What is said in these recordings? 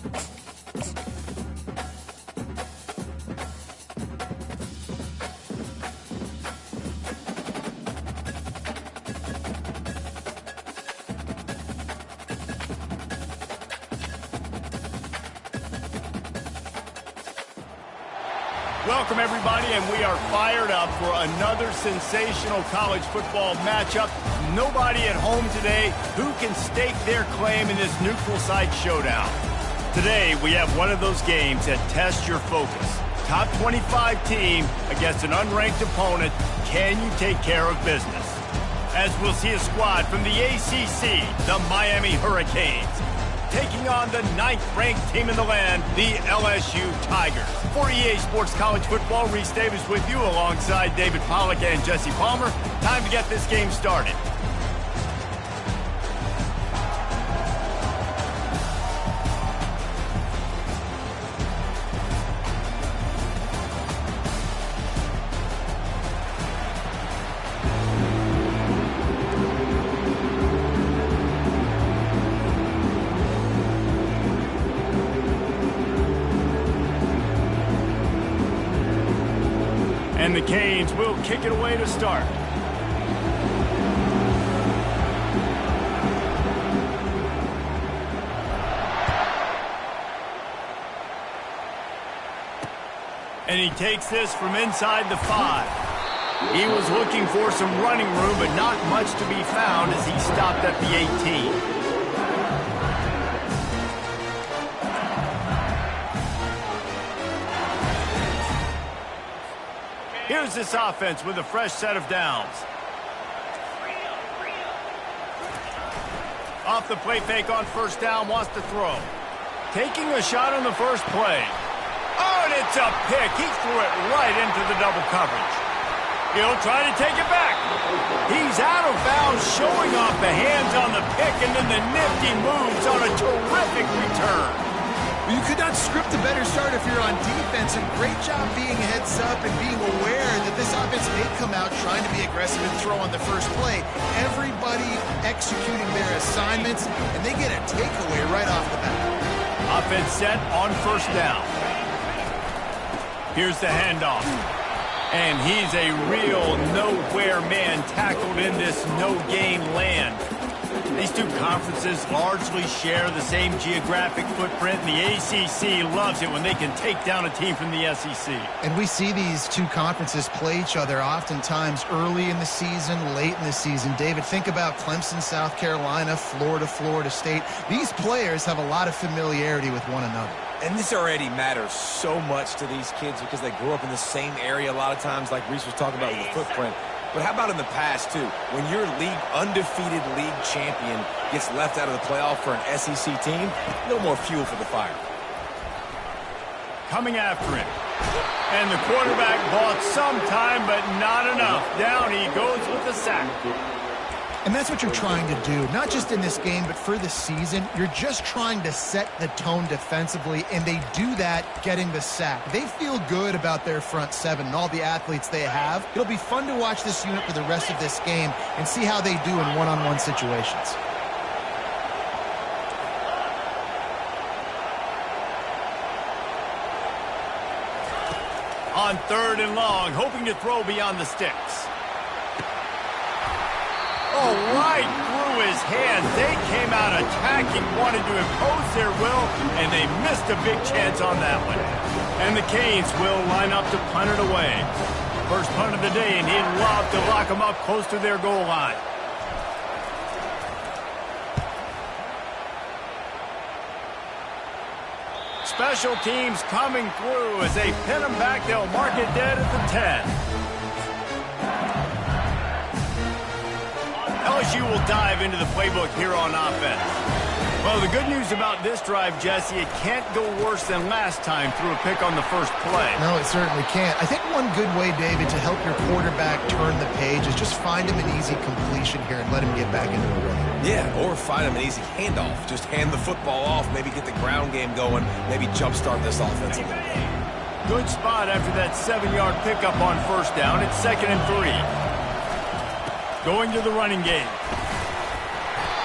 Welcome, everybody, and we are fired up for another sensational college football matchup. Nobody at home today who can stake their claim in this neutral site showdown. Today, we have one of those games that tests your focus. Top 25 team against an unranked opponent. Can you take care of business? As we'll see a squad from the ACC, the Miami Hurricanes, taking on the 9th-ranked team in the land, the LSU Tigers. For EA Sports College Football, Reese Davis with you alongside David Pollack and Jesse Palmer. Time to get this game started. And the Canes will kick it away to start. And he takes this from inside the 5. He was looking for some running room, but not much to be found as he stopped at the 18. Here's this offense with a fresh set of downs. Off the play fake on first down, wants to throw. Taking a shot on the first play. Oh, and it's a pick. He threw it right into the double coverage. He'll try to take it back. He's out of bounds, showing off the hands on the pick, and then the nifty moves on a terrific return. You could not script a better start if you're on defense, and great job being heads up and being aware that this offense may come out trying to be aggressive and throw on the first play. Everybody executing their assignments, and they get a takeaway right off the bat. Offense set on first down. Here's the handoff. And he's a real nowhere man tackled in this no-gain land. These two conferences largely share the same geographic footprint, and the ACC loves it when they can take down a team from the SEC. And we see these two conferences play each other oftentimes early in the season, late in the season. David, think about Clemson, South Carolina, Florida, Florida State. These players have a lot of familiarity with one another. And this already matters so much to these kids because they grew up in the same area a lot of times, like Reese was talking about with the footprint. But how about in the past, too? When your undefeated league champion gets left out of the playoff for an SEC team, a little more fuel for the fire. Coming after him. And the quarterback bought some time, but not enough. Down he goes with the sack. And that's what you're trying to do, not just in this game, but for the season. You're just trying to set the tone defensively, and they do that getting the sack. They feel good about their front seven and all the athletes they have. It'll be fun to watch this unit for the rest of this game and see how they do in one-on-one situations. On 3rd and long, hoping to throw beyond the sticks. Oh, right through his hands. They came out attacking, wanted to impose their will, and they missed a big chance on that one. And the Canes will line up to punt it away. First punt of the day, and he'd love to lock them up close to their goal line. Special teams coming through as they pin them back. They'll mark it dead at the 10. LSU will dive into the playbook here on offense. Well, the good news about this drive, Jesse, it can't go worse than last time through a pick on the first play. No, it certainly can't. I think one good way, David, to help your quarterback turn the page is just find him an easy completion here and let him get back into the run. Yeah, or find him an easy handoff. Just hand the football off, maybe get the ground game going, maybe jumpstart this offense a little bit. Good spot after that 7-yard pickup on first down. It's 2nd and 3. Going to the running game.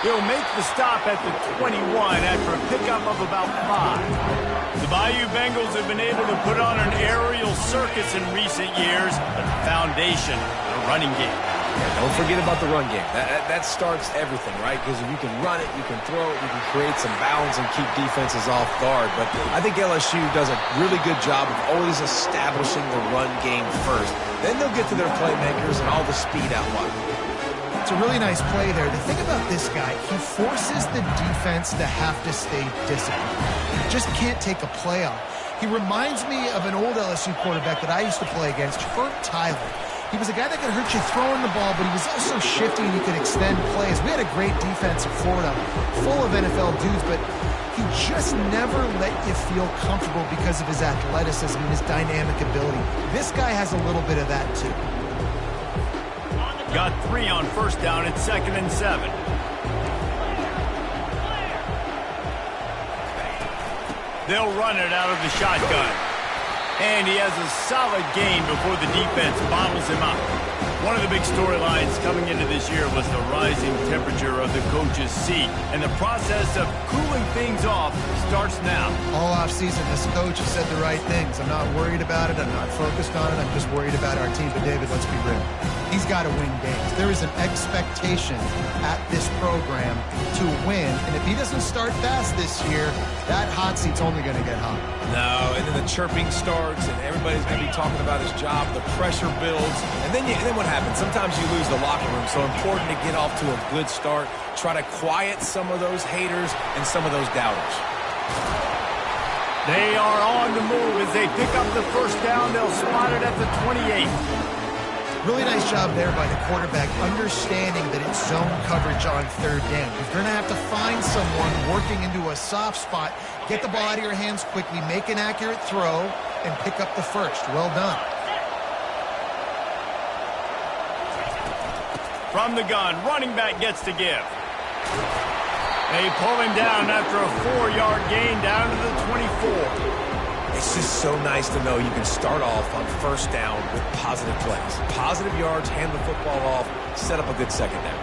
He'll make the stop at the 21 after a pickup of about 5. The Bayou Bengals have been able to put on an aerial circus in recent years, but the foundation, the running game. Yeah, don't forget about the run game. That starts everything, right? Because if you can run it, you can throw it, you can create some balance and keep defenses off guard. But I think LSU does a really good job of always establishing the run game first. Then they'll get to their playmakers and all the speed out wide. It's a really nice play there. The thing about this guy, he forces the defense to have to stay disciplined. He just can't take a play off. He reminds me of an old LSU quarterback that I used to play against, Herb Tyler. He was a guy that could hurt you throwing the ball, but he was also shifty and he could extend plays. We had a great defense in Florida, full of NFL dudes, but he just never let you feel comfortable because of his athleticism and his dynamic ability. This guy has a little bit of that too. Got 3 on first down. It's 2nd and 7. They'll run it out of the shotgun. And he has a solid gain before the defense bottles him up. One of the big storylines coming into this year was the rising temperature of the coach's seat. And the process of cooling things off starts now. All offseason, this coach has said the right things. I'm not worried about it. I'm not focused on it. I'm just worried about our team. But, David, let's be real. He's got to win games. There is an expectation at this program to win. And if he doesn't start fast this year, that hot seat's only going to get hot. No, and then the chirping starts, and everybody's going to be talking about his job. The pressure builds, and then what happens? Sometimes you lose the locker room, so important to get off to a good start. Try to quiet some of those haters and some of those doubters. They are on the move as they pick up the first down. They'll spot it at the 28. Really nice job there by the quarterback, understanding that it's zone coverage on 3rd down. You're going to have to find someone working into a soft spot, get the ball out of your hands quickly, make an accurate throw, and pick up the first. Well done. From the gun, running back gets to give. They pull him down after a 4-yard gain down to the 24. It's just so nice to know you can start off on first down with positive plays. Positive yards, hand the football off, set up a good second down.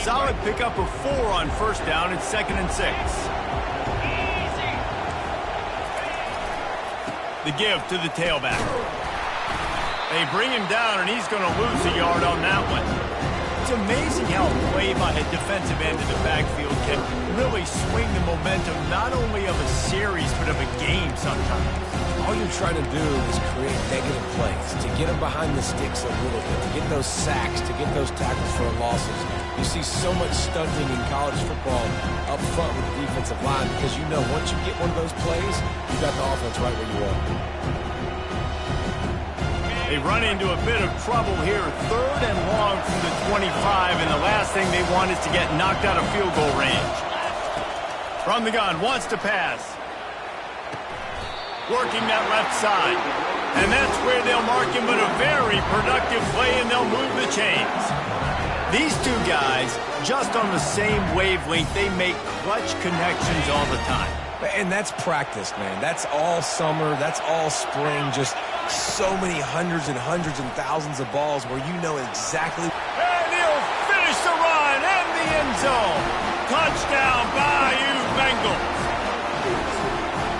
Solid pickup of 4 on first down. It's 2nd and 6. The give to the tailback. They bring him down, and he's going to lose a yard on that one. It's amazing how a play by a defensive end in the backfield can really swing the momentum not only of a series but of a game sometimes. All you're trying to do is create negative plays, to get them behind the sticks a little bit, to get those sacks, to get those tackles for losses. You see so much stunting in college football up front with the defensive line because you know once you get one of those plays, you got the offense right where you want. They run into a bit of trouble here, 3rd and long from the 25, and the last thing they want is to get knocked out of field goal range. From the gun, wants to pass. Working that left side. And that's where they'll mark him with a very productive play, and they'll move the chains. These two guys, just on the same wavelength, they make clutch connections all the time. And that's practice, man. That's all summer. That's all spring. Just so many hundreds and thousands of balls where you know exactly. And he'll finish the run in the end zone. Touchdown, Bayou Bengals.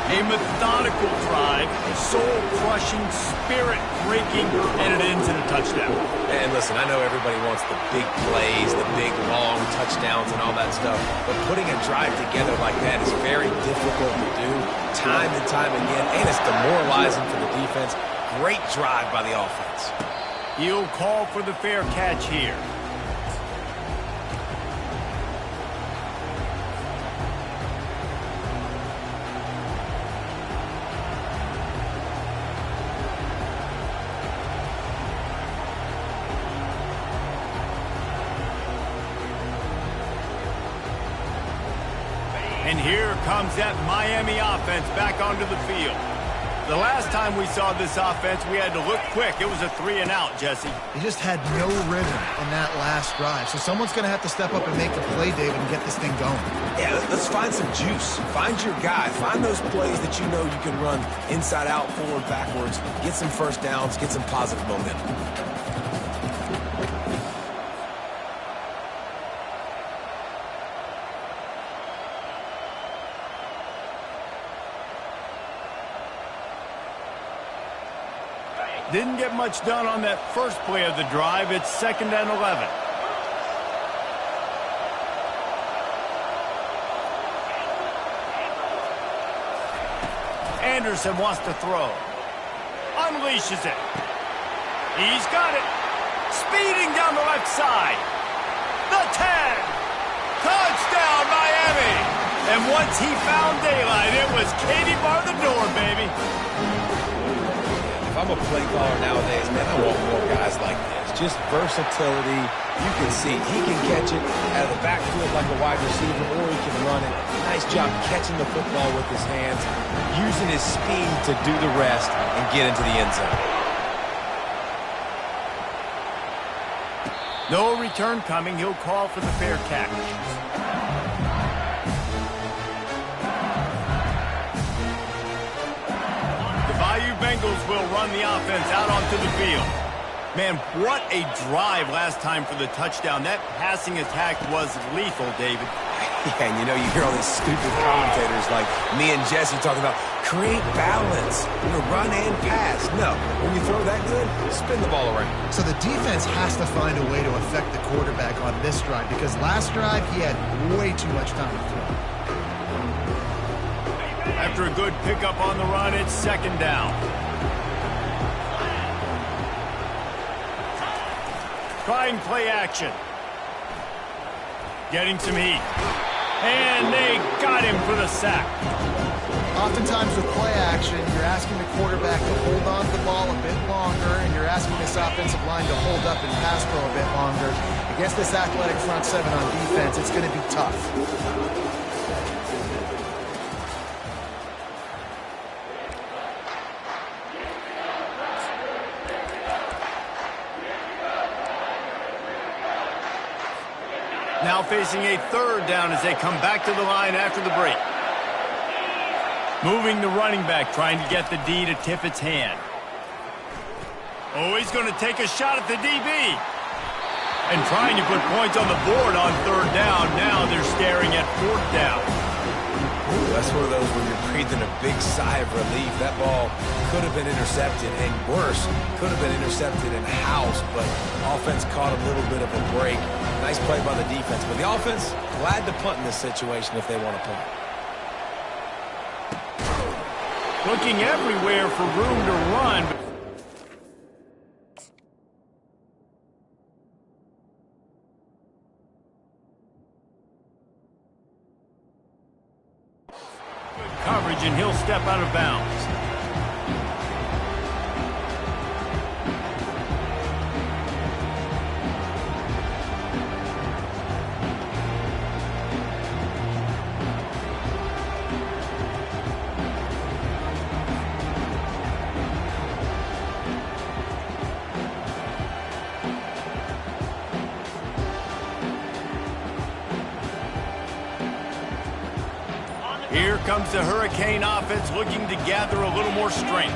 A methodical drive, soul-crushing, spirit-breaking, and it ends in a touchdown. And listen, I know everybody wants the big plays, the big, long touchdowns and all that stuff, but putting a drive together like that is very difficult to do time and time again, and it's demoralizing for the defense. Great drive by the offense. He'll call for the fair catch here. And here comes that Miami offense back onto the field. The last time we saw this offense, we had to look quick. It was a 3-and-out, Jesse. He just had no rhythm in that last drive. So someone's going to have to step up and make the play, David, and get this thing going. Yeah, let's find some juice. Find your guy. Find those plays that you know you can run inside out, forward, backwards. Get some first downs. Get some positive momentum. Didn't get much done on that first play of the drive. It's 2nd and 11. Anderson wants to throw. Unleashes it. He's got it. Speeding down the left side. The 10. Touchdown, Miami. And once he found daylight, it was Katie bar the door, baby. If I'm a play caller nowadays, man, I want more guys like this. Just versatility. You can see he can catch it out of the backfield like a wide receiver, or he can run it. Nice job catching the football with his hands, using his speed to do the rest and get into the end zone. No return coming. He'll call for the fair catch. Bengals will run the offense out onto the field. Man, what a drive last time for the touchdown. That passing attack was lethal, David. Yeah, and you know, you hear all these stupid commentators like me and Jesse talking about create balance, run and pass. No, when you throw that good, spin the ball around. So the defense has to find a way to affect the quarterback on this drive because last drive he had way too much time to throw. After a good pickup on the run, it's 2nd down. Trying play action. Getting some heat. And they got him for the sack. Oftentimes with play action, you're asking the quarterback to hold on to the ball a bit longer, and you're asking this offensive line to hold up and pass pro a bit longer. Against this athletic front seven on defense, it's going to be tough. Now facing a 3rd down as they come back to the line after the break. Moving the running back, trying to get the D to tip its hand. Oh, he's going to take a shot at the DB. And trying to put points on the board on 3rd down. Now they're staring at 4th down. Ooh, that's one of those where you're breathing a big sigh of relief. That ball could have been intercepted, and worse, could have been intercepted in house, but offense caught a little bit of a break. Nice play by the defense, but the offense glad to punt in this situation if they want to punt. Looking everywhere for room to run. Good coverage, and he'll step out of bounds. Here comes the Hurricane offense looking to gather a little more strength.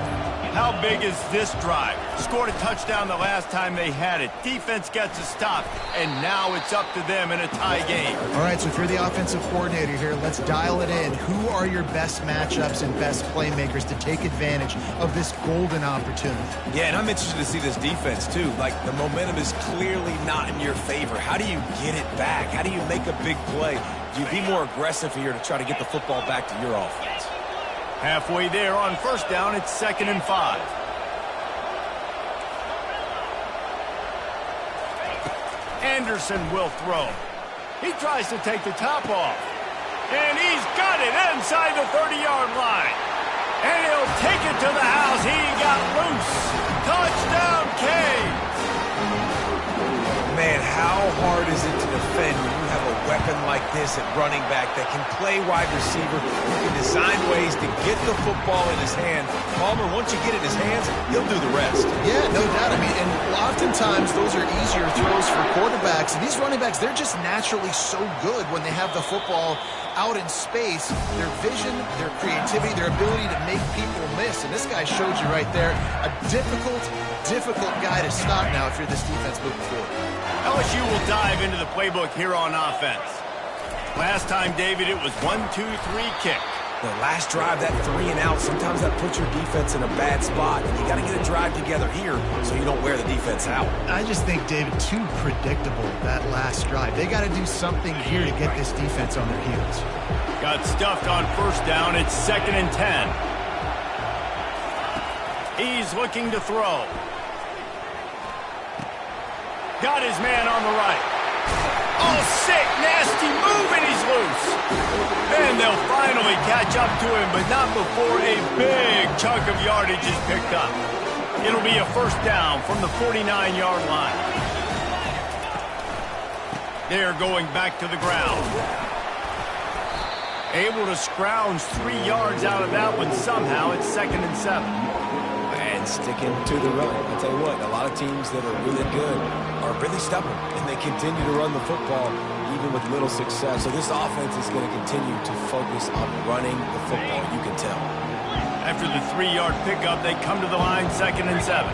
How big is this drive? Scored a touchdown the last time they had it. Defense gets a stop, and now it's up to them in a tie game. All right, so if you're the offensive coordinator here, let's dial it in. Who are your best matchups and best playmakers to take advantage of this golden opportunity? Yeah, and I'm interested to see this defense, too. Like, the momentum is clearly not in your favor. How do you get it back? How do you make a big play? Do you be more aggressive here to try to get the football back to your offense? Halfway there on 1st down, it's 2nd and 5. Anderson will throw. He tries to take the top off. And he's got it inside the 30-yard line. And he'll take it to the house. He got loose. Touchdown, K. Man, how hard is it to defend when you have a weapon like this at running back that can play wide receiver, who can design ways to get the football in his hand. Palmer, once you get it in his hands, he'll do the rest. Yeah, no doubt. I mean, and oftentimes those are easier throws for quarterbacks. And these running backs, they're just naturally so good when they have the football out in space. Their vision, their creativity, their ability to make people miss. And this guy showed you right there, a difficult guy to stop now if you're this defense moving forward. LSU will dive into the playbook here on offense. Last time, David, it was 1-2-3 kick. The last drive, that 3 and out, sometimes that puts your defense in a bad spot. And you got to get a drive together here so you don't wear the defense out. I just think, David, too predictable, that last drive. They got to do something here to get this defense on their heels. Got stuffed on first down. It's 2nd and 10. He's looking to throw. Got his man on the right. Oh, sick, nasty move, and he's loose. And they'll finally catch up to him, but not before a big chunk of yardage is picked up. It'll be a first down from the 49-yard line. They're going back to the ground. Able to scrounge 3 yards out of that one somehow. It's 2nd and 7. And sticking to the run. I'll tell you what, a lot of teams that are really good are really stubborn, and they continue to run the football even with little success. So this offense is going to continue to focus on running the football, you can tell. After the 3-yard pickup, they come to the line, 2nd and 7.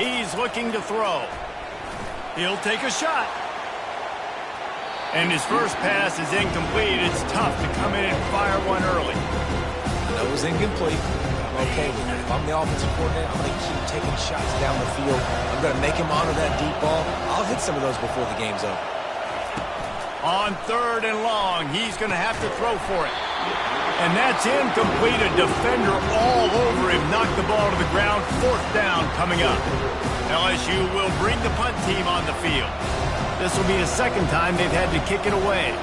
He's looking to throw. He'll take a shot. And his first pass is incomplete. It's tough to come in and fire one early. I know it was incomplete. I'm okay with it. If I'm the offensive coordinator, I'm going to keep taking shots down the field. I'm going to make him honor that deep ball. I'll hit some of those before the game's over. On 3rd and long, he's going to have to throw for it. And that's incomplete. A defender all over him. Knocked the ball to the ground. 4th down coming up. LSU will bring the punt team on the field. This will be the 2nd time they've had to kick it away.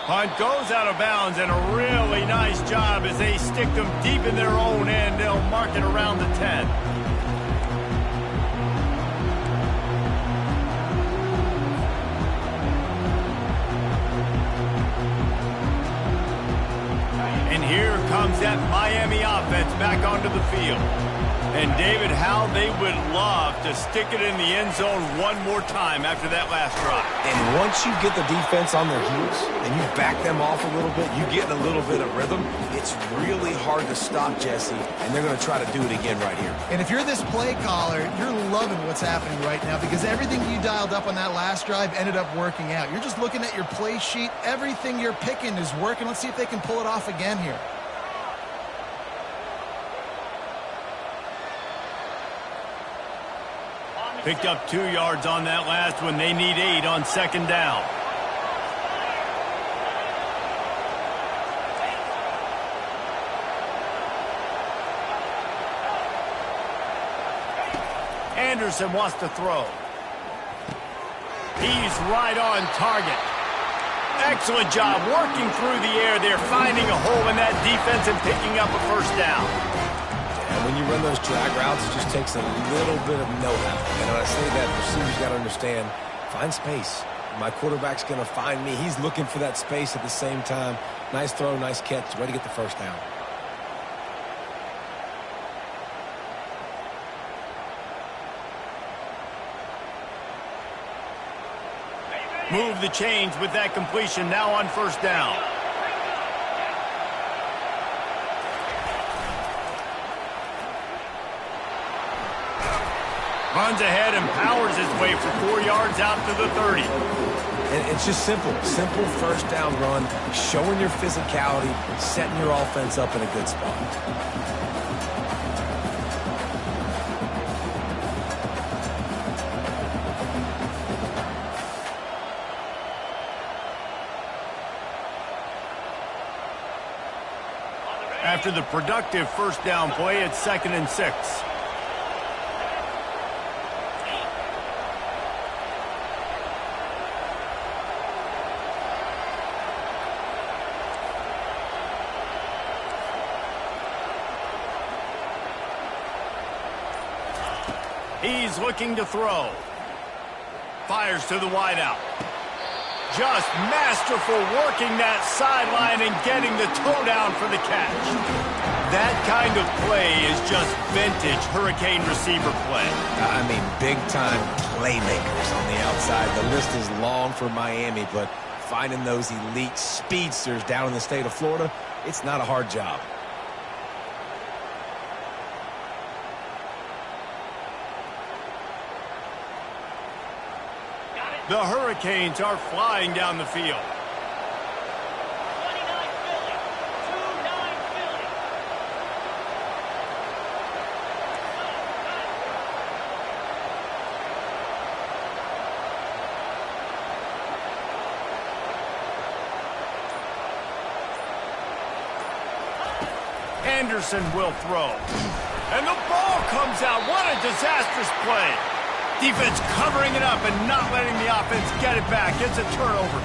Punt goes out of bounds, and a really nice job as they stick them deep in their own end. They'll mark it around the 10. And here comes that Miami offense back onto the field. And, David, how they would love to stick it in the end zone one more time after that last drive. And once you get the defense on their heels and you back them off a little bit, you get in a little bit of rhythm, it's really hard to stop, Jesse, and they're going to try to do it again right here. And if you're this play caller, you're loving what's happening right now because everything you dialed up on that last drive ended up working out. You're just looking at your play sheet. Everything you're picking is working. Let's see if they can pull it off again here. Picked up 2 yards on that last one. They need 8 on 2nd down. Anderson wants to throw. He's right on target. Excellent job working through the air there, finding a hole in that defense and picking up a first down. And when you run those drag routes, it just takes a little bit of know-how. And when I say that, receivers got to understand, find space. My quarterback's going to find me. He's looking for that space at the same time. Nice throw, nice catch. Way to get the first down. Move the chains with that completion now on first down. Runs ahead and powers his way for 4 yards out to the 30. And it's just simple. Simple first down run, showing your physicality, setting your offense up in a good spot. After the productive first down play, it's 2nd and 6. He's looking to throw. Fires to the wideout. Just masterful working that sideline and getting the toe down for the catch. That kind of play is just vintage Hurricane receiver play. I mean, big-time playmakers on the outside. The list is long for Miami, but finding those elite speedsters down in the state of Florida, it's not a hard job. The Hurricanes are flying down the field. 29 Philly. 2-9 Philly. Anderson will throw. And the ball comes out. What a disastrous play. Defense covering it up and not letting the offense get it back. It's a turnover.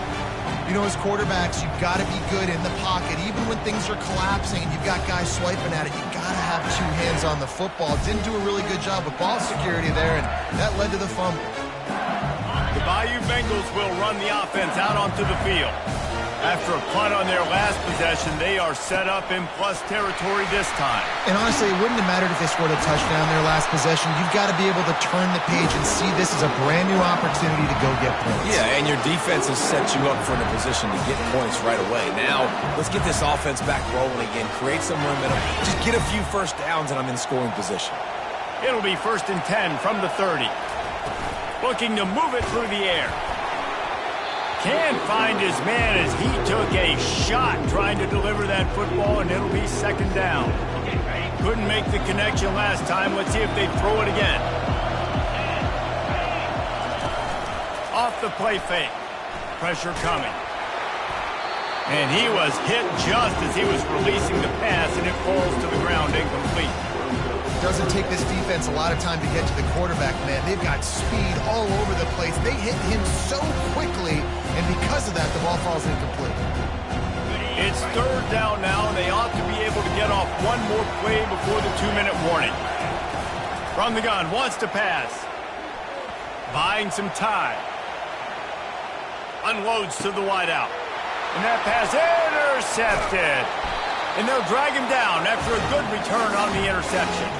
You know, as quarterbacks, you've got to be good in the pocket. Even when things are collapsing and you've got guys swiping at it, you've got to have two hands on the football. Didn't do a really good job with ball security there, and that led to the fumble. The Bayou Bengals will run the offense out onto the field. After a punt on their last possession, they are set up in plus territory this time. And honestly, it wouldn't have mattered if they scored a touchdown their last possession. You've got to be able to turn the page and see this as a brand new opportunity to go get points. Yeah, and your defense has set you up for a position to get points right away. Now, let's get this offense back rolling again, create some momentum, just get a few first downs, and I'm in scoring position. It'll be 1st and 10 from the 30. Looking to move it through the air. Can't find his man as he took a shot trying to deliver that football, and it'll be 2nd down. Couldn't make the connection last time. Let's see if they throw it again. Off the play fake. Pressure coming. And he was hit just as he was releasing the pass, and it falls to the ground incomplete. Doesn't take this defense a lot of time to get to the quarterback, man. They've got speed all over the place. They hit him so quickly, and because of that, the ball falls incomplete. It's 3rd down now, and they ought to be able to get off one more play before the 2-minute warning. From the gun, wants to pass. Buying some time. Unloads to the wideout. And that pass intercepted. And they'll drag him down after a good return on the interception.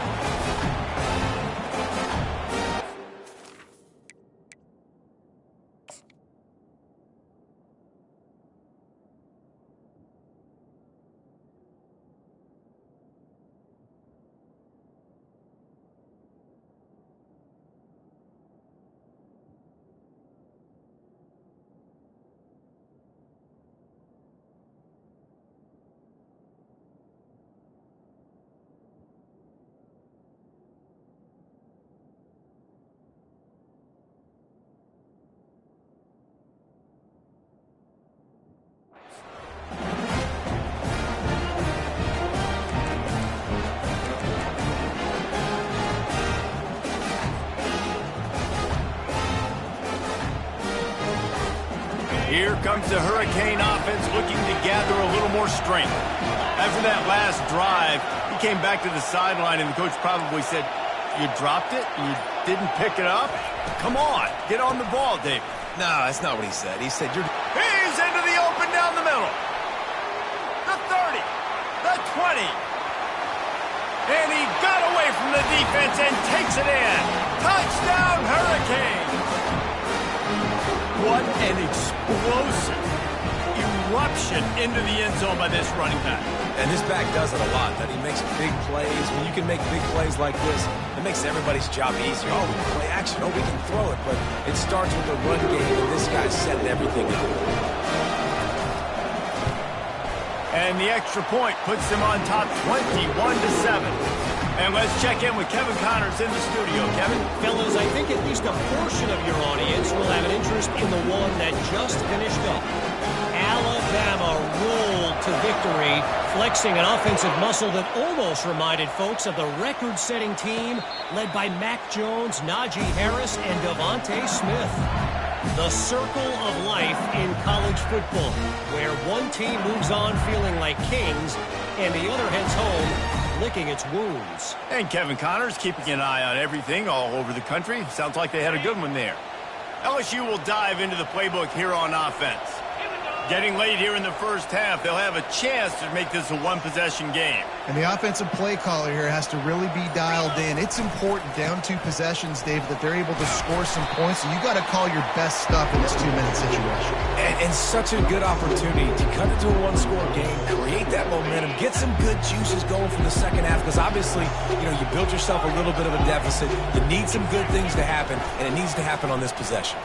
Here comes the Hurricane offense looking to gather a little more strength. After that last drive, he came back to the sideline, and the coach probably said, "You dropped it? You didn't pick it up? Come on, get on the ball, David." No, that's not what he said. He said, He's into the open down the middle. The 30, the 20. And he got away from the defense and takes it in. Touchdown, Hurricane. What an explosive eruption into the end zone by this running back. And this back does it a lot, that he makes big plays. When you can make big plays like this, it makes everybody's job easier. Oh, we can play action. Oh, we can throw it. But it starts with the run game, and this guy's setting everything up. And the extra point puts them on top 21-7. And let's check in with Kevin Connors in the studio. Kevin? Fellas, I think at least a portion of your audience will have an interest in the one that just finished up. Alabama rolled to victory, flexing an offensive muscle that almost reminded folks of the record-setting team led by Mac Jones, Najee Harris, and Devontae Smith. The circle of life in college football, where one team moves on feeling like kings and the other heads home licking its wounds. And Kevin Connors keeping an eye on everything all over the country. Sounds like they had a good one there. LSU will dive into the playbook here on offense. Getting late here in the first half, they'll have a chance to make this a one-possession game. And the offensive play caller here has to really be dialed in. It's important down 2 possessions, David, that they're able to score some points. So you got to call your best stuff in this 2-minute situation. And such a good opportunity to cut it to a one-score game, create that momentum, get some good juices going from the second half. Because obviously, you built yourself a little bit of a deficit. You need some good things to happen, and it needs to happen on this possession.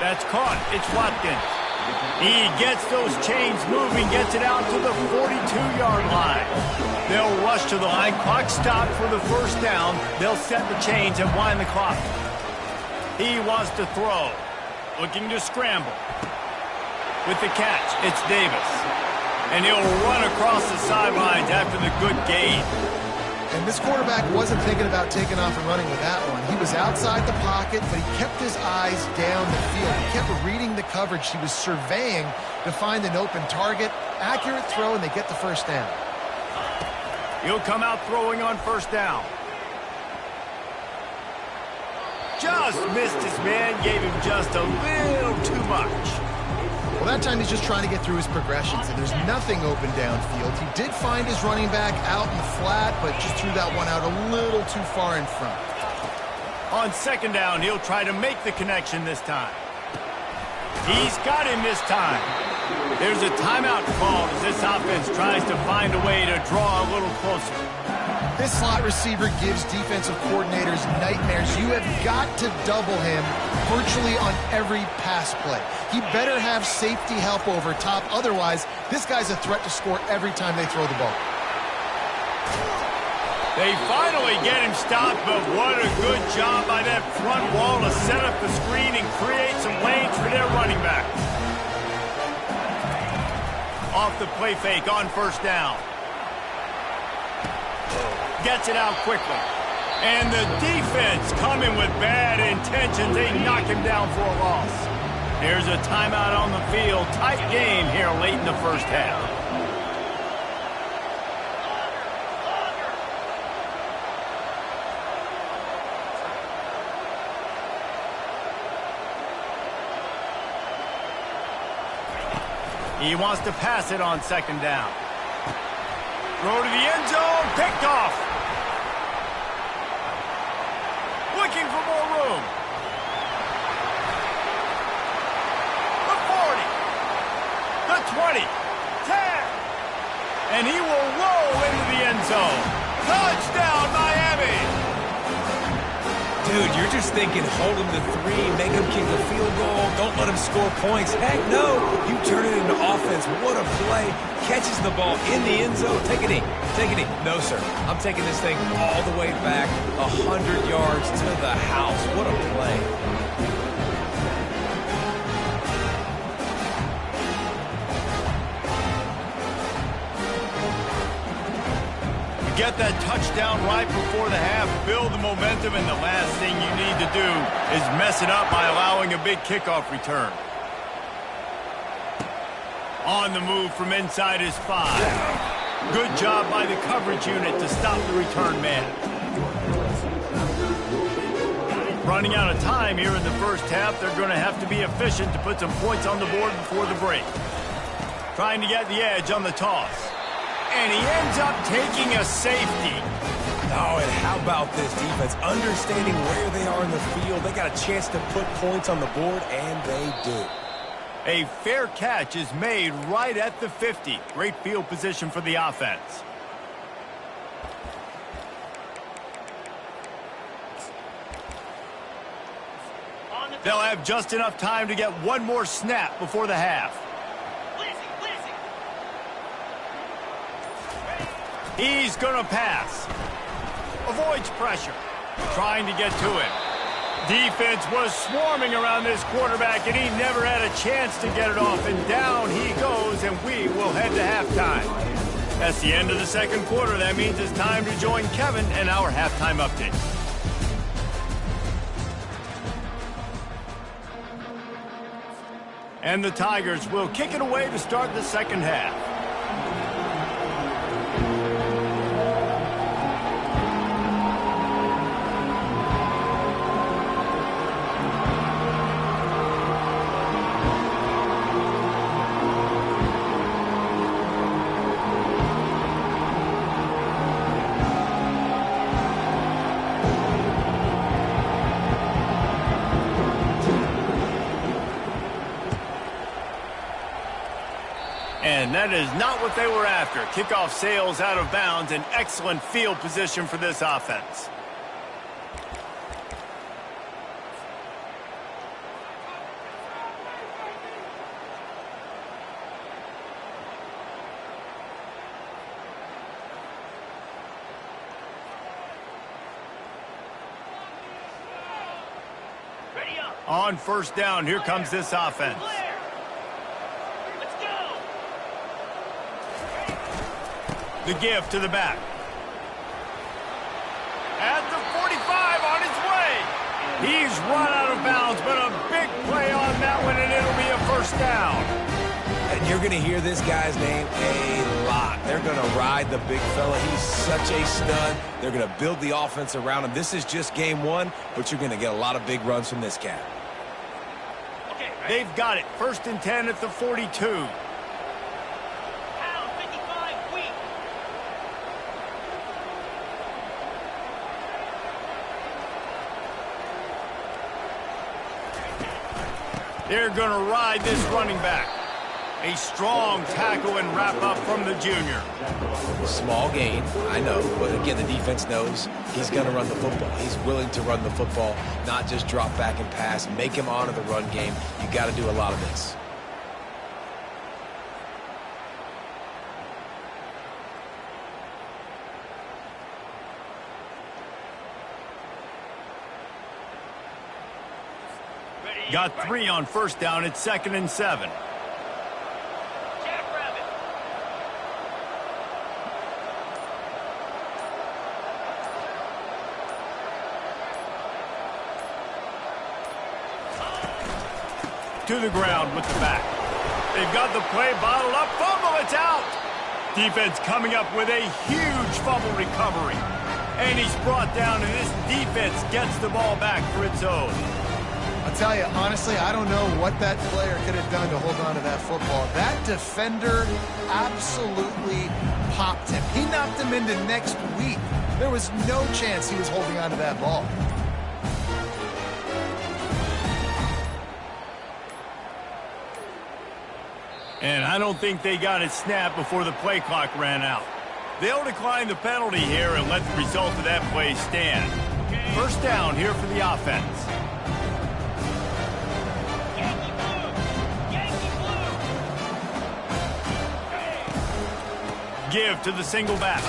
That's caught. It's Watkins. He gets those chains moving, gets it out to the 42-yard line. They'll rush to the line. Clock stopped for the first down. They'll set the chains and wind the clock. He wants to throw. Looking to scramble. With the catch, it's Davis. And he'll run across the sidelines after the good gain. And this quarterback wasn't thinking about taking off and running with that one. He was outside the pocket, but he kept his eyes down the field. He kept reading the coverage. He was surveying to find an open target. Accurate throw, and they get the first down. He'll come out throwing on first down. Just missed his man, gave him just a little too much. Well, that time he's just trying to get through his progressions, and there's nothing open downfield. He did find his running back out in the flat, but just threw that one out a little too far in front. On second down, he'll try to make the connection this time. He's got him this time. There's a timeout called as this offense tries to find a way to draw a little closer. This slot receiver gives defensive coordinators nightmares. You have got to double him virtually on every pass play. He better have safety help over top. Otherwise, this guy's a threat to score every time they throw the ball. They finally get him stopped, but what a good job by that front wall to set up the screen and create some lanes for their running back. Off the play fake on first down. Gets it out quickly. And the defense coming with bad intentions. They knock him down for a loss. There's a timeout on the field. Tight game here late in the first half. He wants to pass it on second down. Throw to the end zone. Picked off. Looking for more room. The 40. The 20. 10. And he will roll into the end zone. Touchdown, Miami. Dude, you're just thinking, hold him to 3, make him kick a field goal, don't let him score points. Heck no, you turn it into offense. What a play. Catches the ball in the end zone. Take a knee. Take a knee. No, sir. I'm taking this thing all the way back 100 yards to the house. What a play. Get that touchdown right before the half, build the momentum, and the last thing you need to do is mess it up by allowing a big kickoff return. On the move from inside his 5. Good job by the coverage unit to stop the return man. Running out of time here in the first half, they're going to have to be efficient to put some points on the board before the break. Trying to get the edge on the toss. And he ends up taking a safety. Oh, and how about this defense? Understanding where they are in the field. They got a chance to put points on the board, and they do. A fair catch is made right at the 50. Great field position for the offense. They'll have just enough time to get one more snap before the half. He's going to pass. Avoids pressure. Trying to get to him. Defense was swarming around this quarterback, and he never had a chance to get it off. And down he goes, and we will head to halftime. That's the end of the second quarter. That means it's time to join Kevin and our halftime update. And the Tigers will kick it away to start the second half. And that is not what they were after. Kickoff sails out of bounds, and excellent field position for this offense. On first down, here comes this offense. Let's go. The give to the back. At the 45, on his way. He's run out of bounds, but a big play on that one, and it'll be a first down. And you're going to hear this guy's name a lot. They're going to ride the big fella. He's such a stud. They're going to build the offense around him. This is just game one, but you're going to get a lot of big runs from this cat. They've got it. First and 10 at the 42. Pound 55 weak. They're going to ride this running back. A strong tackle and wrap up from the junior. Small gain, I know, but again, the defense knows he's going to run the football. He's willing to run the football, not just drop back and pass, make him honor the run game. You got to do a lot of this. Got 3 on first down. It's 2nd and 7. Jackrabbit. To the ground with the back. They've got the play bottled up. Fumble, it's out. Defense coming up with a huge fumble recovery. And he's brought down, and this defense gets the ball back for its own. I'll tell you, honestly, I don't know what that player could have done to hold on to that football. That defender absolutely popped him. He knocked him into next week. There was no chance he was holding on to that ball. And I don't think they got it snapped before the play clock ran out. They'll decline the penalty here and let the result of that play stand. First down here for the offense. Yankee blue. Yankee blue. Give to the single back.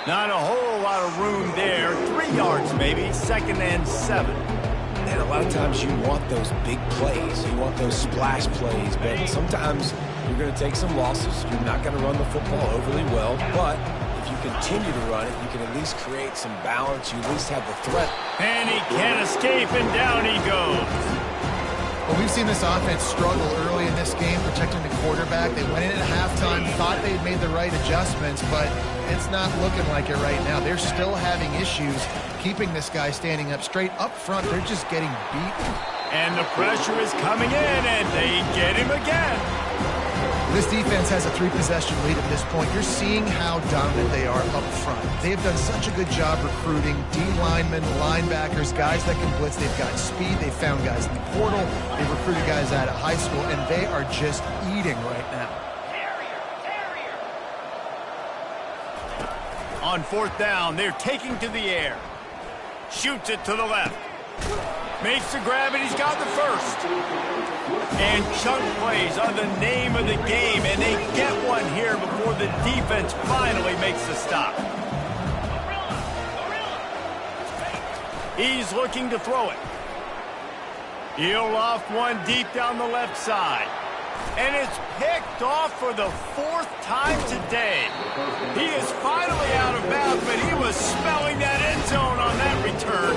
Not a whole lot of room there. 3 yards maybe. 2nd and 7. And a lot of times you want those big plays. You want those splash plays. But sometimes you're going to take some losses. You're not going to run the football overly well. But if you continue to run it, you can at least create some balance. You at least have the threat. And he can't escape, and down he goes. Well, we've seen this offense struggle early in this game, protecting the quarterback. They went in at halftime, thought they'd made the right adjustments, but it's not looking like it right now. They're still having issues keeping this guy standing up straight. Up front, they're just getting beaten. And the pressure is coming in, and they get him again. This defense has a 3-possession lead at this point. You're seeing how dominant they are up front. They've done such a good job recruiting D-linemen, linebackers, guys that can blitz. They've got speed. They've found guys in the portal. They've recruited guys out of high school, and they are just eating right now. On fourth down, they're taking to the air. Shoots it to the left. Makes the grab, and he's got the first. And chunk plays are the name of the game, and they get one here before the defense finally makes the stop. He's looking to throw it. He'll loft one deep down the left side. And it's picked off for the 4th time today. He is finally out of bounds, but he was smelling that end zone on that return.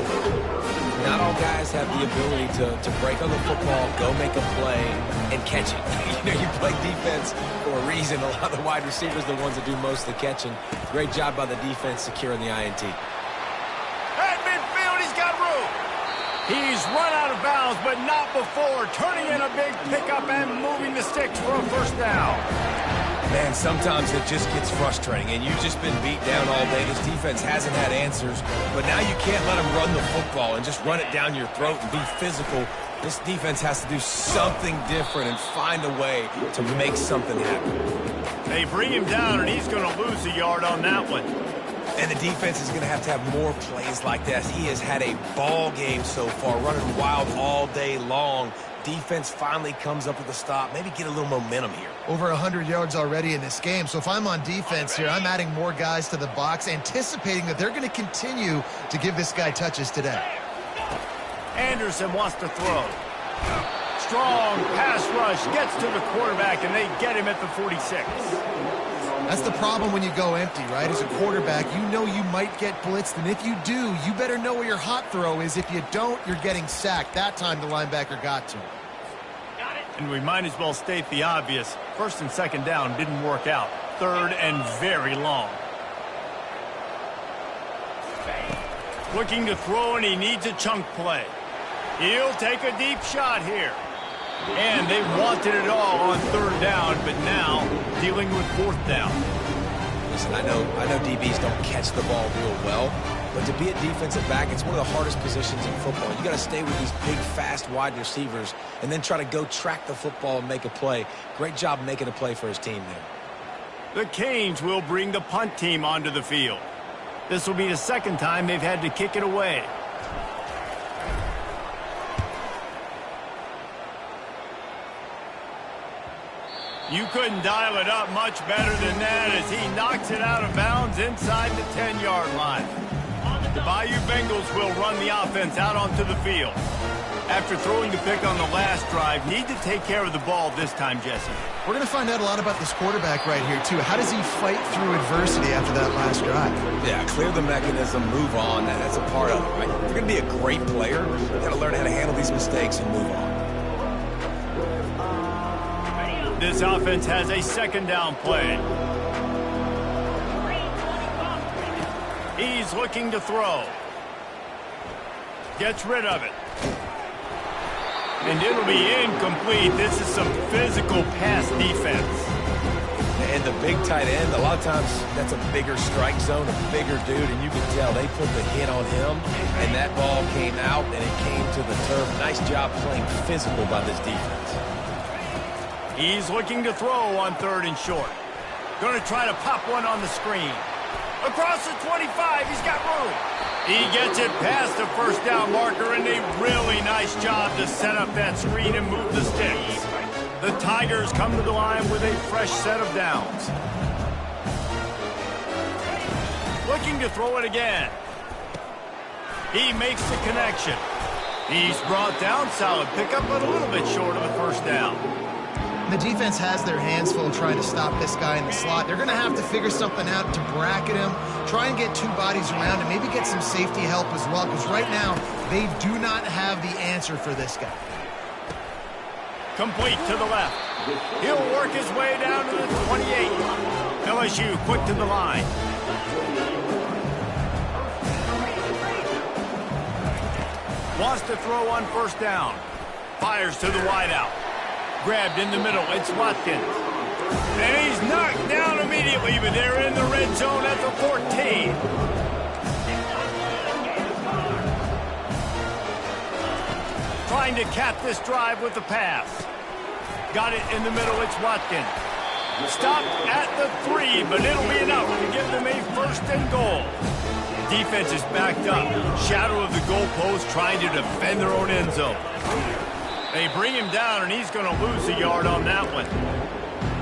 Not all guys have the ability to break on the football, go make a play, and catch it. You play defense for a reason. A lot of the wide receivers are the ones that do most of the catching. Great job by the defense securing the INT. At midfield, he's got room. He's run out of bounds, but not before, turning in a big pickup and moving the sticks for a first down. Man, sometimes it just gets frustrating, and you've just been beat down all day. This defense hasn't had answers, but now you can't let them run the football and just run it down your throat and be physical. This defense has to do something different and find a way to make something happen. They bring him down, and he's going to lose a yard on that one. And the defense is going to have more plays like that. He has had a ball game so far, running wild all day long. Defense finally comes up with a stop, maybe get a little momentum here. Over 100 yards already in this game, so if I'm on defense here, I'm adding more guys to the box, anticipating that they're going to continue to give this guy touches today. Anderson wants to throw. Strong pass rush, gets to the quarterback, and they get him at the 46. That's the problem when you go empty, right? As a quarterback, you know you might get blitzed, and if you do, you better know where your hot throw is. If you don't, you're getting sacked. That time the linebacker got to him. And we might as well state the obvious. First and second down didn't work out. Third and very long. Looking to throw, and he needs a chunk play. He'll take a deep shot here. And they wanted it all on third down, but now dealing with fourth down. Listen, I know DBs don't catch the ball real well, but to be a defensive back, it's one of the hardest positions in football. You got to stay with these big, fast, wide receivers and then try to go track the football and make a play. Great job making a play for his team there. The Canes will bring the punt team onto the field. This will be the second time they've had to kick it away. You couldn't dial it up much better than that as he knocks it out of bounds inside the 10-yard line. The Bayou Bengals will run the offense out onto the field. After throwing the pick on the last drive, need to take care of the ball this time, Jesse. We're going to find out a lot about this quarterback right here, too. How does he fight through adversity after that last drive? Yeah, clear the mechanism, move on. That's a part of it, right? If you're going to be a great player, you've got to learn how to handle these mistakes and move on. This offense has a second down play. He's looking to throw. Gets rid of it. And it'll be incomplete. This is some physical pass defense. And the big tight end, a lot of times that's a bigger strike zone, a bigger dude, and you can tell they put the hit on him, and that ball came out, and it came to the turf. Nice job playing physical by this defense. He's looking to throw on third and short. Going to try to pop one on the screen. Across the 25, he's got room. He gets it past the first down marker, and a really nice job to set up that screen and move the sticks. The Tigers come to the line with a fresh set of downs. Looking to throw it again. He makes the connection. He's brought down, solid pickup, but a little bit short of the first down. The defense has their hands full trying to stop this guy in the slot. They're going to have to figure something out to bracket him, try and get two bodies around, and maybe get some safety help as well, because right now they do not have the answer for this guy. Complete to the left. He'll work his way down to the 28. LSU quick to the line. Wants to throw on first down. Fires to the wideout. Grabbed in the middle. It's Watkins. And he's knocked down immediately, but they're in the red zone at the 14. Trying to cap this drive with the pass. Got it in the middle. It's Watkins. Stopped at the 3, but it'll be enough to give them a first and goal. Defense is backed up. Shadow of the goalpost trying to defend their own end zone. They bring him down, and he's going to lose a yard on that one.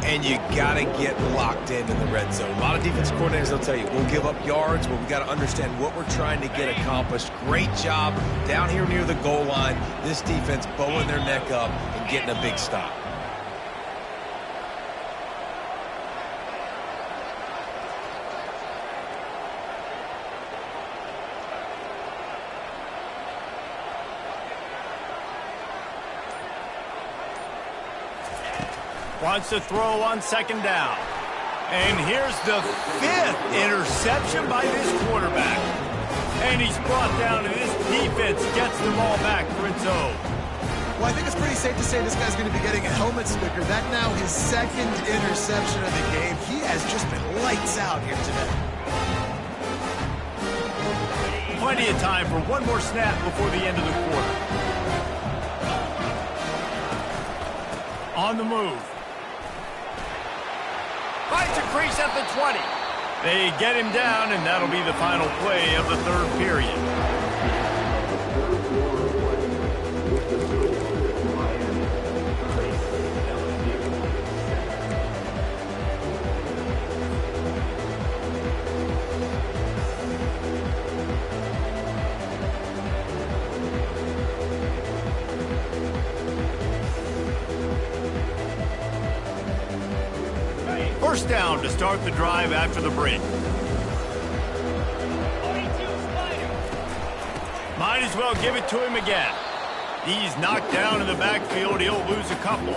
And you got to get locked in the red zone. A lot of defense coordinators, they'll tell you, we'll give up yards, but we got to understand what we're trying to get accomplished. Great job down here near the goal line. This defense bowing their neck up and getting a big stop. Wants to throw on second down. And here's the 5th interception by this quarterback. And he's brought down, and this defense gets the ball back for its own. Well, I think it's pretty safe to say this guy's going to be getting a helmet sticker. That now his 2nd interception of the game. He has just been lights out here today. Plenty of time for one more snap before the end of the quarter. On the move. Finds a crease at the 20. They get him down, and that'll be the final play of the third period. First down to start the drive after the break. 42 Spider. Might as well give it to him again. He's knocked down in the backfield. He'll lose a couple.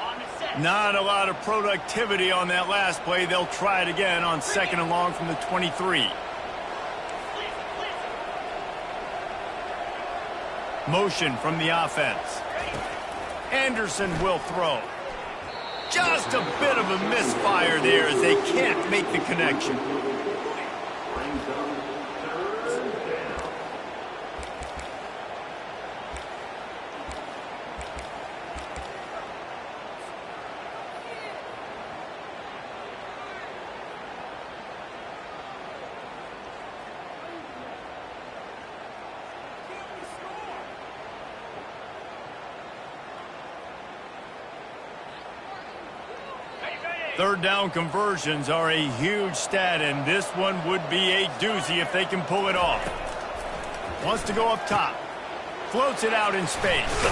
On the set. Not a lot of productivity on that last play. They'll try it again on 2nd and long from the 23. Motion from the offense. Anderson will throw. Just a bit of a misfire there as they can't make the connection. Third down conversions are a huge stat, and this one would be a doozy if they can pull it off. Wants to go up top. Floats it out in space.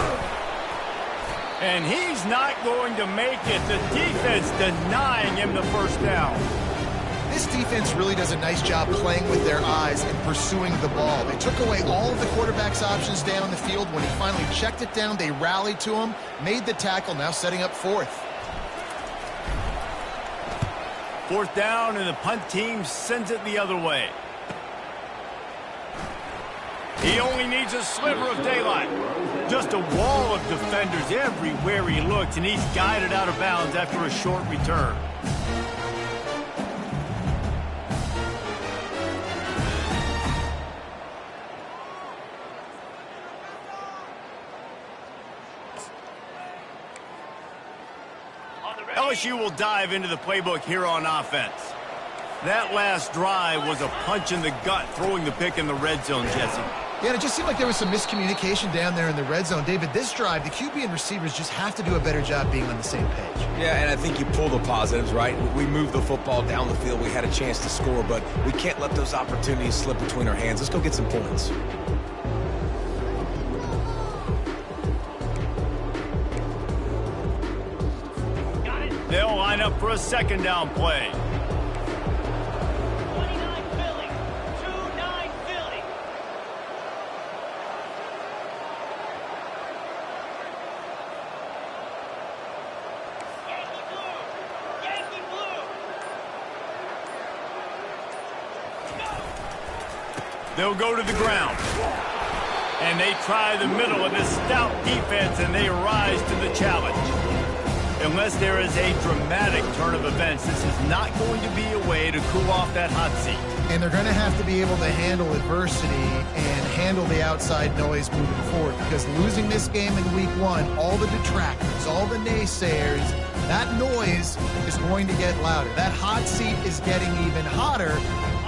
And he's not going to make it. The defense denying him the first down. This defense really does a nice job playing with their eyes and pursuing the ball. They took away all of the quarterback's options down the field. When he finally checked it down, they rallied to him, made the tackle, now setting up fourth. Fourth down, and the punt team sends it the other way. He only needs a sliver of daylight. Just a wall of defenders everywhere he looks, and he's guided out of bounds after a short return. LSU will dive into the playbook here on offense. That last drive was a punch in the gut, throwing the pick in the red zone, Jesse. Yeah, and it just seemed like there was some miscommunication down there in the red zone. David, this drive, the QB and receivers just have to do a better job being on the same page. Yeah, and I think you pull the positives, right? We moved the football down the field. We had a chance to score, but we can't let those opportunities slip between our hands. Let's go get some points. They'll line up for a second down play. 29 Philly. 2-9 Philly. Yankee blue. Yankee blue. They'll go to the ground. And they try the middle of this stout defense, and they rise to the challenge. Unless there is a dramatic turn of events, this is not going to be a way to cool off that hot seat. And they're going to have to be able to handle adversity and handle the outside noise moving forward, because losing this game in week one, all the detractors, all the naysayers, that noise is going to get louder. That hot seat is getting even hotter.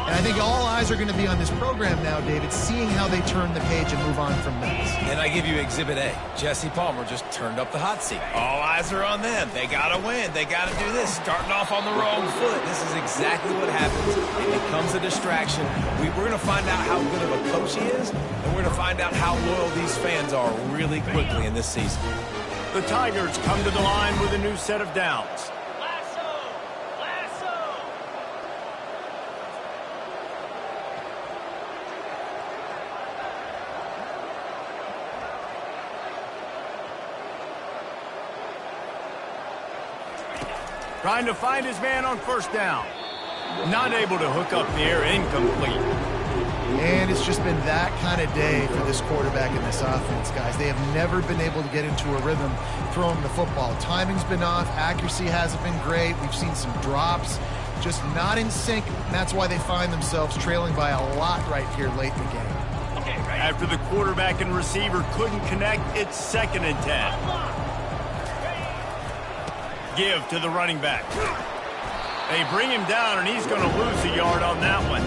And I think all eyes are going to be on this program now, David, seeing how they turn the page and move on from this. And I give you Exhibit A. Jesse Palmer just turned up the hot seat. All eyes are on them. They got to win. They got to do this. Starting off on the wrong foot. This is exactly what happens. It becomes a distraction. We're going to find out how good of a coach he is, and we're going to find out how loyal these fans are really quickly in this season. The Tigers come to the line with a new set of downs. Trying to find his man on first down. Not able to hook up there, incomplete. And it's just just been that kind of day for this quarterback in this offense, guys. They have never been able to get into a rhythm throwing the football. Timing's been off. Accuracy hasn't been great. We've seen some drops. Just not in sync, and that's why they find themselves trailing by a lot right here late in the game. After the quarterback and receiver couldn't connect, it's 2nd and 10. Give to the running back. They bring him down, and he's going to lose a yard on that one.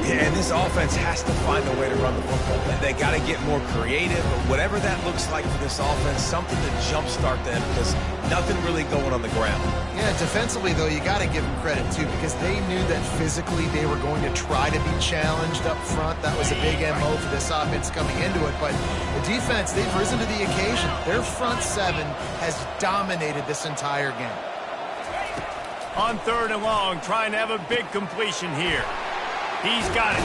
Yeah, and this offense has to find a way to run the football. They got to get more creative, but whatever that looks like for this offense, something to jumpstart them because nothing really going on the ground. Yeah, defensively, though, you got to give them credit, too, because they knew that physically they were going to try to be challenged up front. That was a big MO for this offense coming into it, but the defense, they've risen to the occasion. Their front seven has dominated this entire game. On 3rd and long, trying to have a big completion here. He's got it.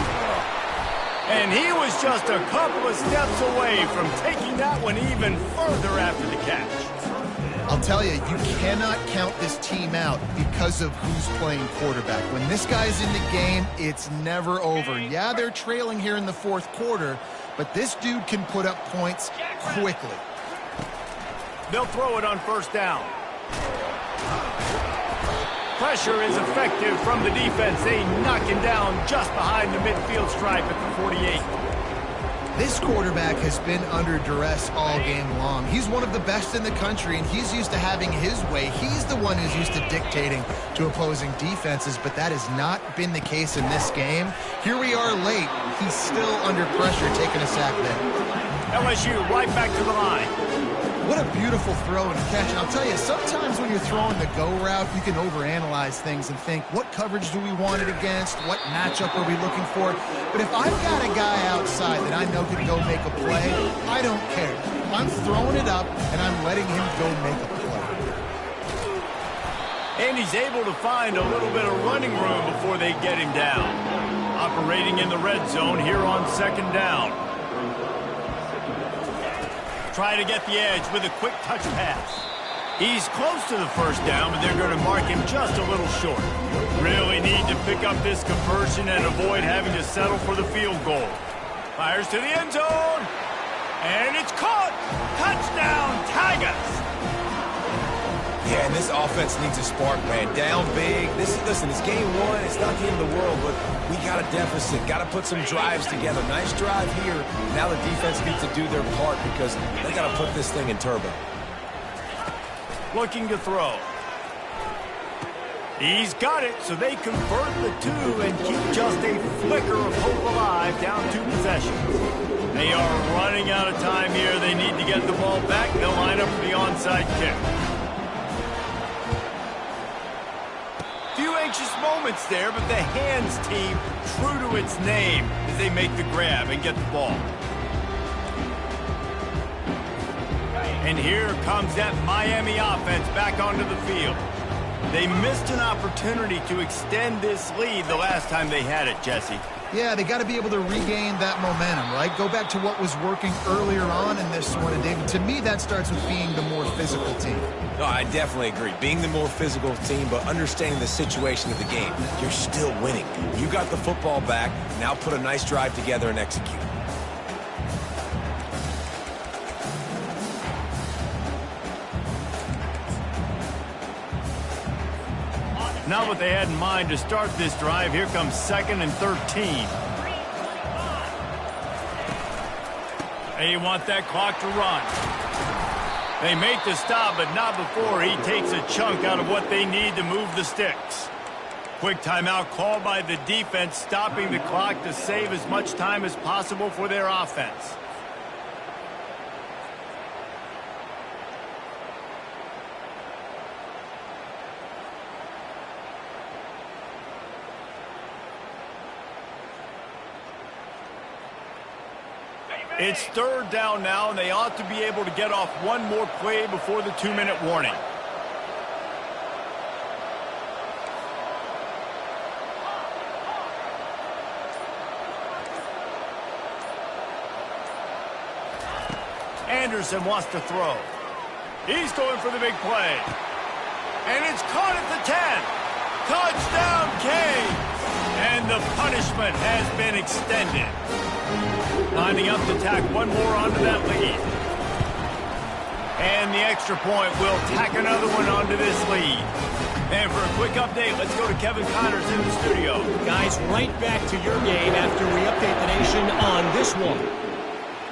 And he was just a couple of steps away from taking that one even further after the catch. I'll tell you, you cannot count this team out because of who's playing quarterback. When this guy's in the game, it's never over. Yeah, they're trailing here in the 4th quarter, but this dude can put up points quickly. They'll throw it on 1st down. Pressure is effective from the defense. They knock him down just behind the midfield stripe at the 48. This quarterback has been under duress all game long. He's one of the best in the country, and he's used to having his way. He's the one who's used to dictating to opposing defenses, but that has not been the case in this game. Here we are late. He's still under pressure, taking a sack there. LSU right back to the line. What a beautiful throw and catch. And I'll tell you, sometimes when you're throwing the go route, you can overanalyze things and think, what coverage do we want it against? What matchup are we looking for? But if I've got a guy outside that I know can go make a play, I don't care. I'm throwing it up, and I'm letting him go make a play. And he's able to find a little bit of running room before they get him down. Operating in the red zone here on 2nd down. Try to get the edge with a quick touch pass. He's close to the 1st down, but they're going to mark him just a little short. Really need to pick up this conversion and avoid having to settle for the field goal. Fires to the end zone. And it's caught. Touchdown, Tigers. Yeah, and this offense needs a spark, man. Down big. Listen, it's game 1. It's not the end of the world, but we got a deficit. Got to put some drives together. Nice drive here. Now the defense needs to do their part because they got to put this thing in turbo. Looking to throw. He's got it, so they convert the 2 and keep just a flicker of hope alive, down 2 possessions. They are running out of time here. They need to get the ball back. They'll line up for the onside kick. Few anxious moments there, but the hands team true to its name as they make the grab and get the ball. And here comes that Miami offense back onto the field. They missed an opportunity to extend this lead the last time they had it, Jesse. Yeah, they got to be able to regain that momentum, right? Go back to what was working earlier on in this one. And, David, to me, that starts with being the more physical team. No, I definitely agree. Being the more physical team, but understanding the situation of the game. You're still winning. You got the football back. Now put a nice drive together and execute. Not what they had in mind to start this drive. Here comes 2nd and 13. They want that clock to run. They make the stop, but not before he takes a chunk out of what they need to move the sticks. Quick timeout called by the defense, stopping the clock to save as much time as possible for their offense. It's 3rd down now, and they ought to be able to get off one more play before the 2-minute warning. Anderson wants to throw. He's going for the big play. And it's caught at the 10. Touchdown, K! And the punishment has been extended. Lining up to tack one more onto that lead. And the extra point will tack another one onto this lead. And for a quick update, let's go to Kevin Connors in the studio. Guys, right back to your game after we update the nation on this one.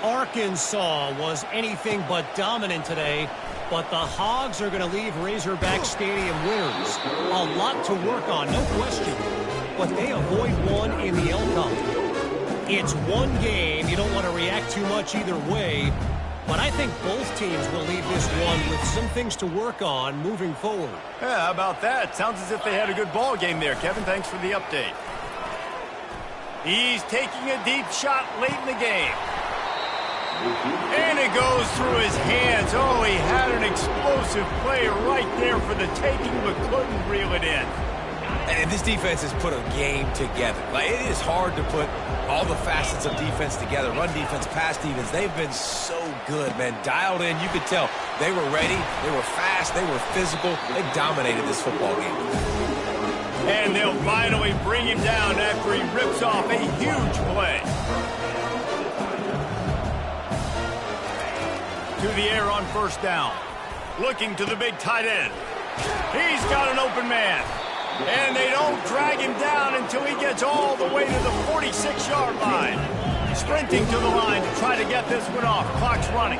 Arkansas was anything but dominant today, but the Hogs are going to leave Razorback Stadium winners. A lot to work on, no question, but they avoid one in the Elcon. It's one game. You don't want to react too much either way, but I think both teams will leave this one with some things to work on moving forward. Yeah, how about that? Sounds as if they had a good ball game there. Kevin, thanks for the update. He's taking a deep shot late in the game. And it goes through his hands. Oh, he had an explosive play right there for the taking, but couldn't reel it in. And this defense has put a game together. Like, it is hard to put all the facets of defense together. Run defense, pass defense. They've been so good, man. Dialed in. You could tell they were ready. They were fast. They were physical. They dominated this football game. And they'll finally bring him down after he rips off a huge play. To the air on first down. Looking to the big tight end. He's got an open man. And they don't drag him down until he gets all the way to the 46-yard line. Sprinting to the line to try to get this one off. Clock's running.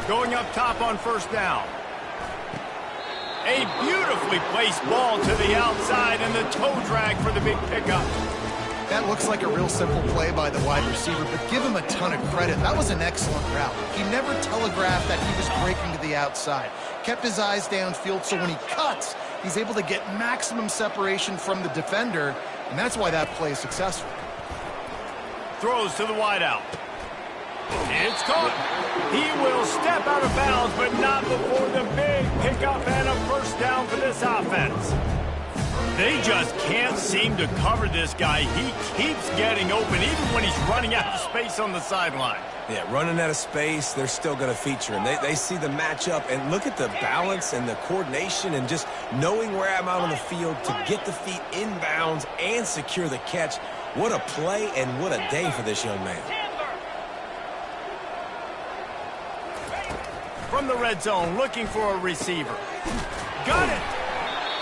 Going up top on first down. A beautifully placed ball to the outside and the toe drag for the big pickup. That looks like a real simple play by the wide receiver, but give him a ton of credit. That was an excellent route. He never telegraphed that he was breaking to the outside. Kept his eyes downfield, so when he cuts, he's able to get maximum separation from the defender, and that's why that play is successful. Throws to the wideout. It's caught. He will step out of bounds, but not before the big pickup and a first down for this offense. They just can't seem to cover this guy. He keeps getting open, even when he's running out of space on the sideline. Yeah, running out of space, they're still going to feature him. They see the matchup, and look at the balance and the coordination and just knowing where I'm out on the field to get the feet inbounds and secure the catch. What a play and what a day for this young man. From the red zone, looking for a receiver. Got it.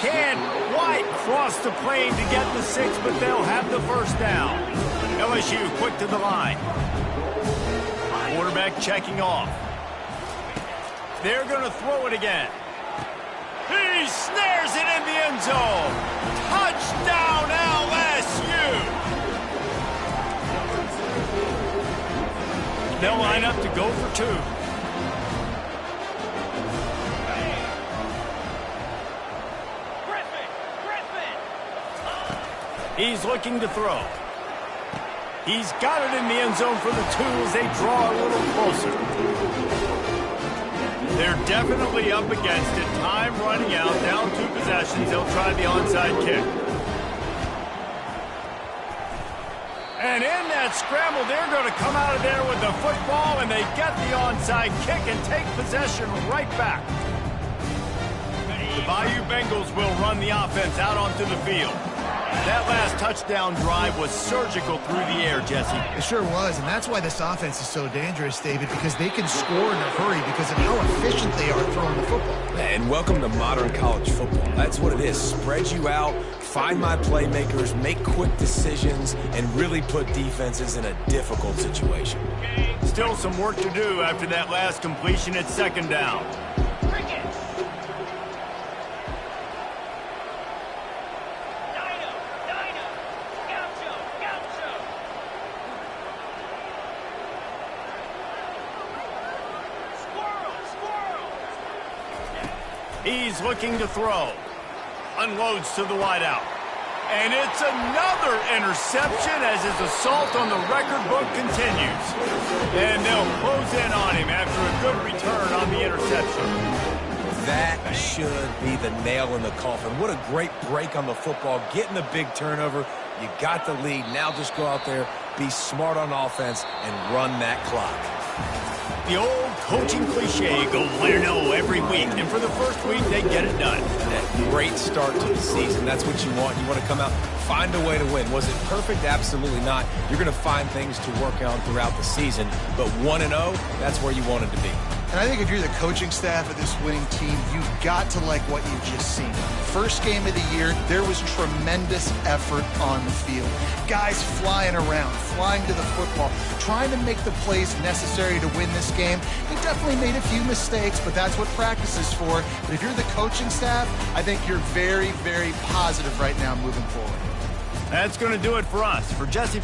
Can White cross the plane to get the 6, but they'll have the first down. LSU quick to the line. Quarterback checking off. They're going to throw it again. He snares it in the end zone. Touchdown, LSU. They'll line up to go for 2. He's looking to throw. He's got it in the end zone for the 2 as they draw a little closer. They're definitely up against it. Time running out. Down 2 possessions. They'll try the onside kick. And in that scramble, they're going to come out of there with the football, and they get the onside kick and take possession right back. The Bayou Bengals will run the offense out onto the field. That last touchdown drive was surgical through the air, Jesse. It sure was, and that's why this offense is so dangerous, David, because they can score in a hurry because of how efficient they are throwing the football. And welcome to modern college football. That's what it is. Spread you out, find my playmakers, make quick decisions, and really put defenses in a difficult situation. Still some work to do after that last completion at second down. He's looking to throw. Unloads to the wideout. And it's another interception as his assault on the record book continues. And they'll close in on him after a good return on the interception. That should be the nail in the coffin. What a great break on the football. Getting the big turnover. You got the lead. Now just go out there, be smart on offense, and run that clock. The old coaching cliche, go win or no every week. And for the first week, they get it done. That great start to the season. That's what you want. You want to come out, find a way to win. Was it perfect? Absolutely not. You're going to find things to work on throughout the season. But 1-0, that's where you wanted to be. And I think if you're the coaching staff of this winning team, you've got to like what you've just seen. First game of the year, there was tremendous effort on the field. Guys flying around, flying to the football, trying to make the plays necessary to win this game. They definitely made a few mistakes, but that's what practice is for. But if you're the coaching staff, I think you're very, very positive right now moving forward. That's going to do it for us. For Jesse